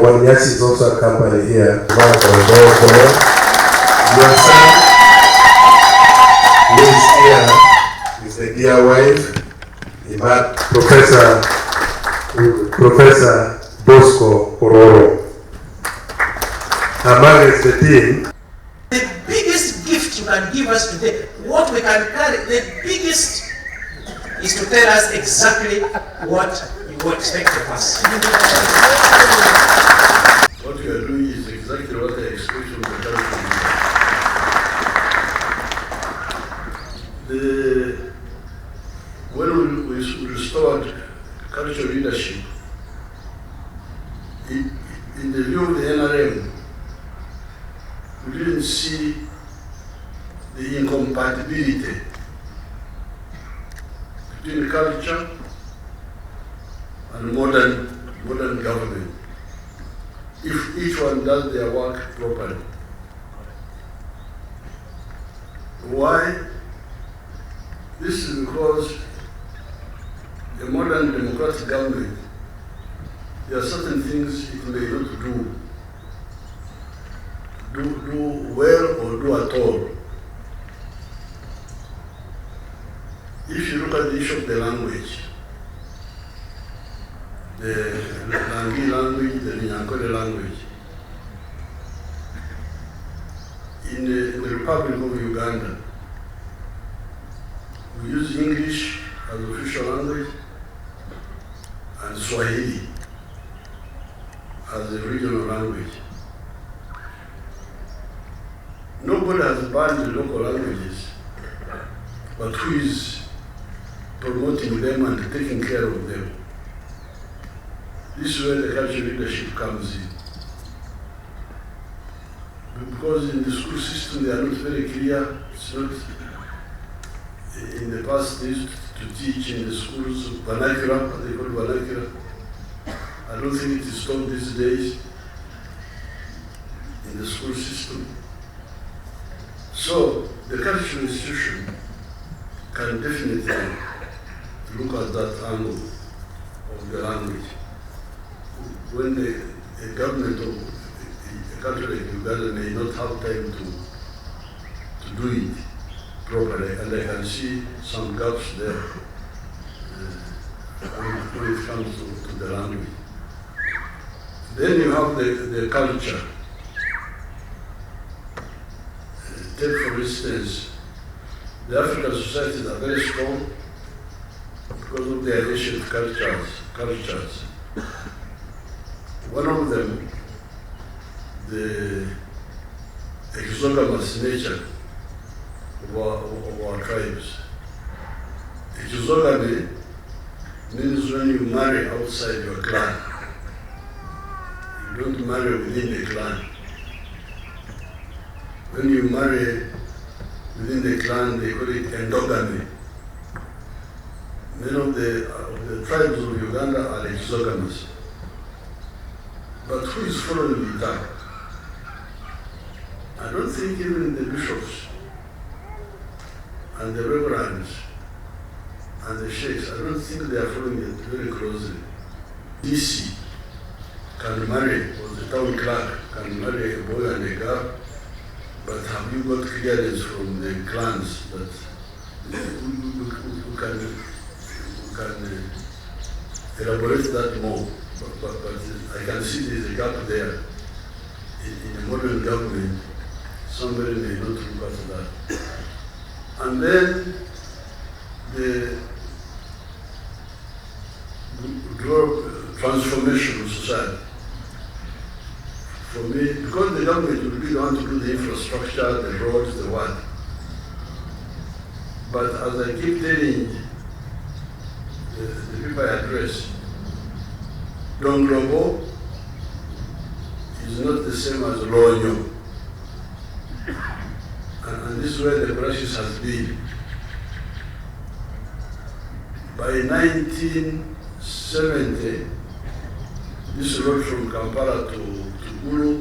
Wanyasi is also accompanied here. Your son, who is here, is the dear wife, Professor Bosco Ororo. Amongst the team, the biggest gift you can give us today, what we can carry, the biggest is to tell us exactly what you expect of us. What you are doing is exactly what I expect from the country. When we restored cultural leadership, in the view of the NRM, we didn't see the incompatibility between culture and modern government, if each one does their work properly. Why? This is because a modern democratic government, there are certain things it may not do well or do at all. If you look at the issue of the language, the Langi language, the Nyankole language, in the Republic of Uganda, we use English as official language and Swahili as the regional language. Nobody has banned the local languages, but who is promoting them and taking care of them? This is where the cultural leadership comes in. Because in the school system they are not very clear. It's not, in the past they used to teach in the schools vernacular, what they call vernacular. I don't think it is taught these days in the school system. So the cultural institution can definitely look at that angle of the language. When a government of a country like Uganda may not have time to do it properly, and I can see some gaps there when it comes to the language. Then you have the culture. Take for instance, the African societies are very strong because of their ancient cultures. One of them, the exogamous nature of our tribes. Exogamy means when you marry outside your clan. You don't marry within the clan. When you marry within the clan, they call it endogamy. Many of the tribes of Uganda are exogamous. But who is following it up? I don't think even the bishops and the reverends and the sheikhs, I don't think they are following it very closely. DC can marry, or the town clerk can marry a boy and a girl, but have you got clearance from the clans that who can elaborate that more? But I can see there's a gap there. In a modern government, somebody may not look after that. And then the transformation of society. For me, because the government will be the one to do the infrastructure, the roads, the what. But as I keep telling the people I address, Longo is not the same as Lonyo. And this is where the crisis has been. By 1970, this road from Kampala to Gulu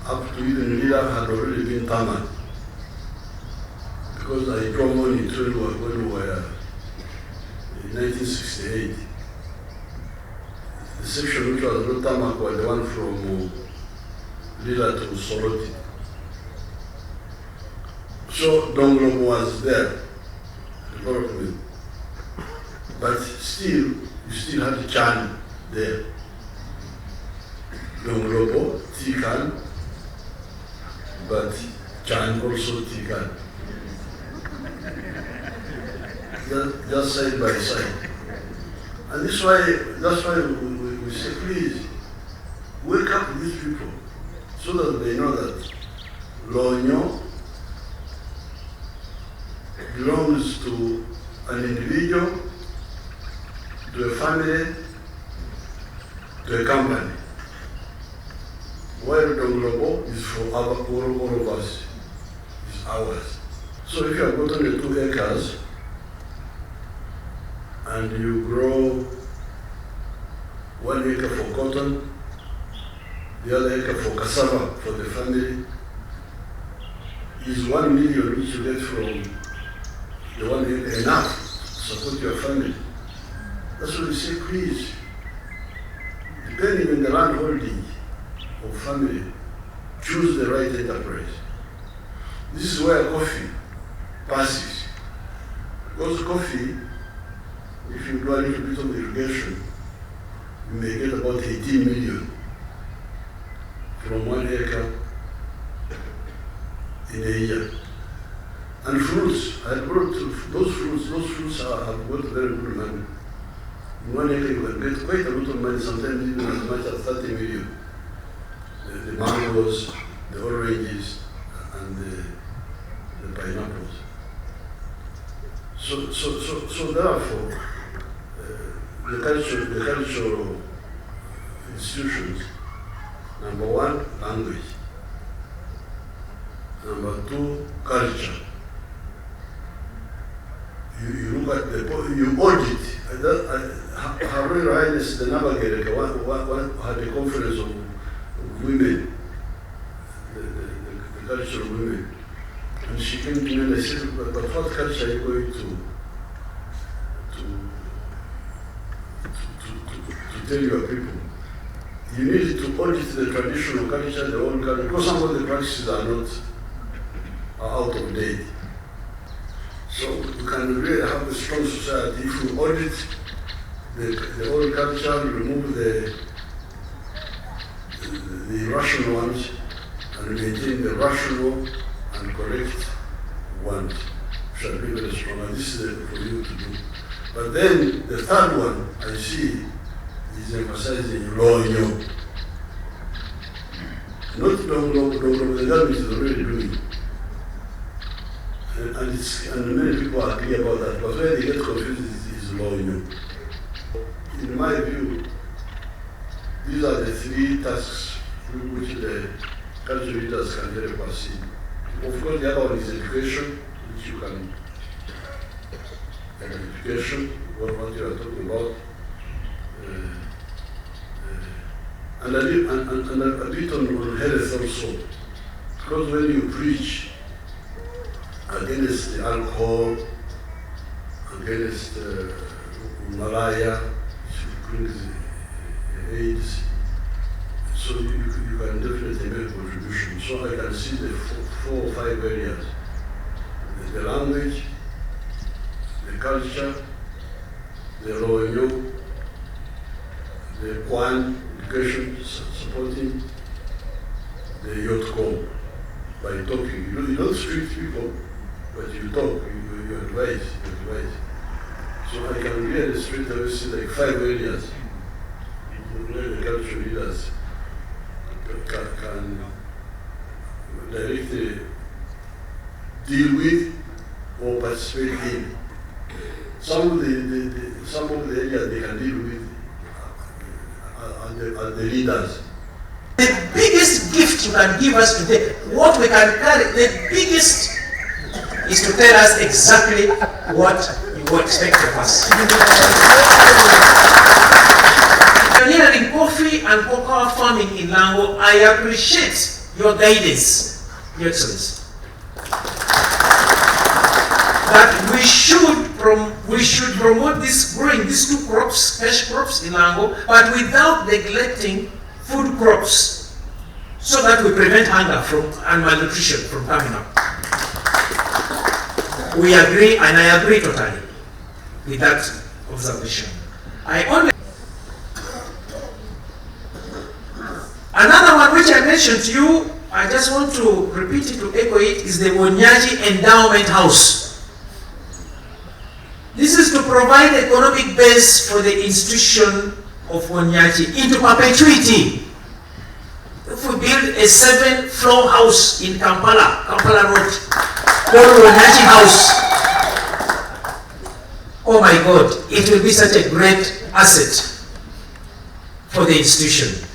up to even Lida had already been tarmac. Because I drove on it when we were in 1968. The section which was not tarmac was the one from Lila to Soroti. So Donglobo was there, development. But still, you still had Chan there. Donglobo, Tikan, but Chan also Tikan. Just side by side. And that's why we say, please, wake up these people so that they know that Lonyo belongs to an individual, to a family, to a company. While Donglobo is for all of us, it's ours. So if you have gotten the 2 acres, and you grow 1 acre for cotton, the other acre for cassava for the family, is 1 million which you get from the 1 acre enough to support your family. That's what we say, please, depending on the land holding of family, choose the right enterprise. This is where coffee passes. Because coffee, if you do a little bit of irrigation, you may get about 18 million from 1 acre in a year. And fruits, I brought those fruits have got very good money. In 1 acre you can get quite a lot of money, sometimes even as much as 30 million. The mangoes, the oranges, and the pineapples. So therefore, the cultural institutions, number 1, language. Number 2, culture. You look at you audit. Her Royal Highness, the Navigator, one had a conference of women, the cultural women. And she came to me and I said, but what culture are you going to tell your people? You need to audit the traditional culture, the old culture, because some of the practices are out of date. So we can really have a strong society if we audit the old culture, remove the irrational ones, and maintain the rational and correct ones. Shall be very strong, and this is for you to do. But then the third one I see is emphasizing Lonyo. Not Donglobo, the government is already doing. And many people are clear about that, but where they get confused is Lonyo. In my view, these are the 3 tasks which the cultural leaders can very pursue. Of course, the other one is education, which you can, education, what you are talking about, and a bit on health also. Because when you preach against the alcohol, against malaria, which brings AIDS, so you can definitely make a contribution. So I can see the 4 or 5 areas: the language, the culture, the Lonyo, the Kwan, education, supporting the Yotko by talking. You don't treat people, but you talk, you advise. So I can really straight away see like 5 areas where the cultural leaders can directly deal with or participate in. Some of the areas they can deal with are the leaders. The biggest gift you can give us today, what we can carry, the biggest is to tell us exactly what you expect of us. Pioneering coffee and cocoa farming in Lango, I appreciate your guidance, Your Excellency. That we We should promote this, growing these two crops, cash crops in Lango, but without neglecting food crops, so that we prevent hunger and malnutrition from coming up. We agree, and I agree totally with that observation. Another one which I mentioned to you, I just want to repeat it, to echo it, is the Wonyaji Endowment House. This is to provide economic base for the institution of Wonyaji into perpetuity. If we build a 7-floor house in Kampala Road, called Wonyaji House, oh my God, it will be such a great asset for the institution.